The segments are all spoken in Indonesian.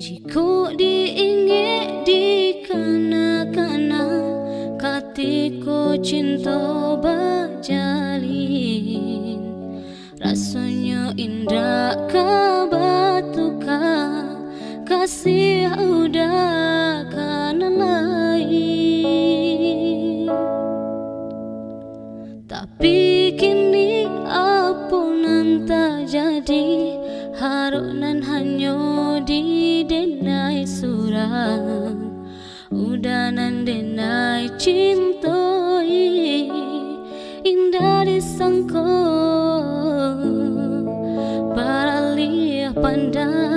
Jiko diingi di kana-kana katiko cinta bajalin, rasanya indah kabatuka kasih udah kana lain. Tapi kini apunan tak jadi, harunan hanya di denai surang, udanan denai cintoi indah disangko baralih pandang.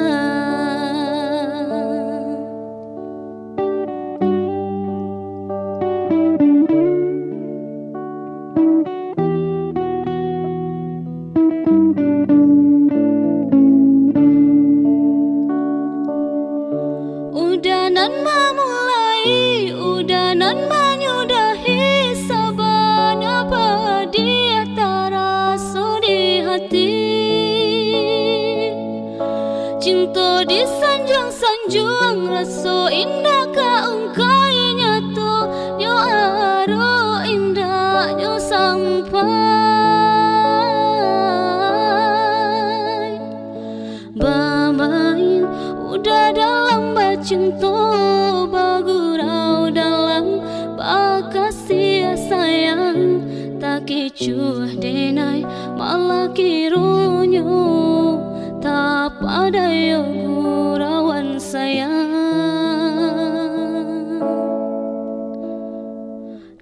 Udanan memulai, udanan menyudahi, saban apa dia tarasu di hati. Cinta disanjung-sanjung, rasa indah kaungkai nyatu, nyo aro indah nyo sampai. Bamain udah dalam cinta bagurau dalam bakasih sayang, tak kecuah denai malah kirunyo tak pada yo gurauan sayang.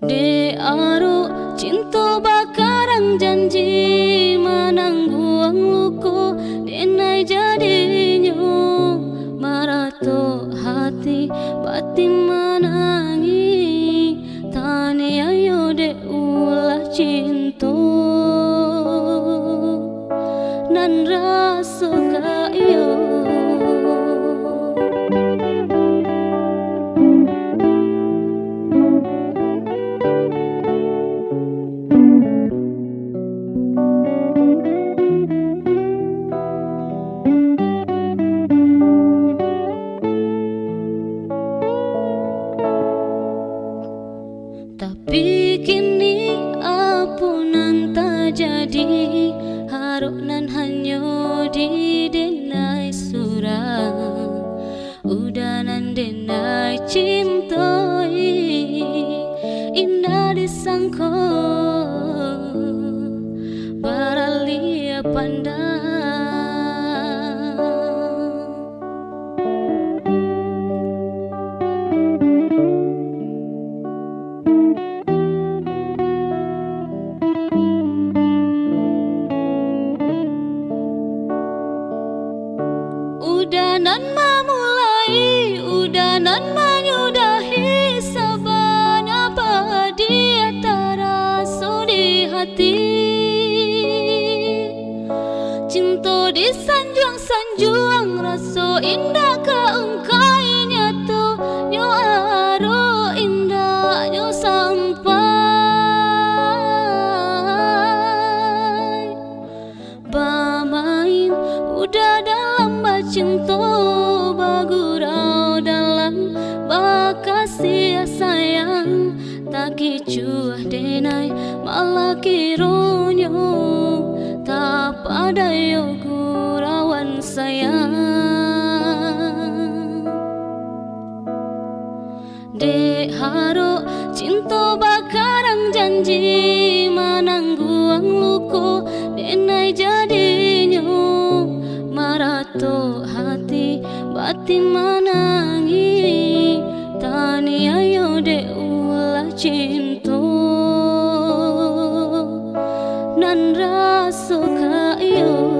De aro cinta bakarang janji manangguang luko denai jadinya marato hati batin menangi, tani ayo de ulah cinta nan rasa kayo. Tapi kini apunan tak jadi, harunan hanya di denai surang, udanan denai cintoi indah disangko baralih pandang. Udanan memulai, udanan menyudahi, saban apa dia tarasu di hati. Cinta disanjung-sanjung, rasa indah kaungkai nyatu, nyo aro indah nyo sampai. Bamain udah dalam cinta bagurau dalam bakasih sayang, tak kecuah denai malah kirunyo tak pada yo gurauan sayang. De haro cinta bakarang janji manangguang luko denai jadinya marato hati batin menangi, tani ayo de ulah cinta nan rasa kayo.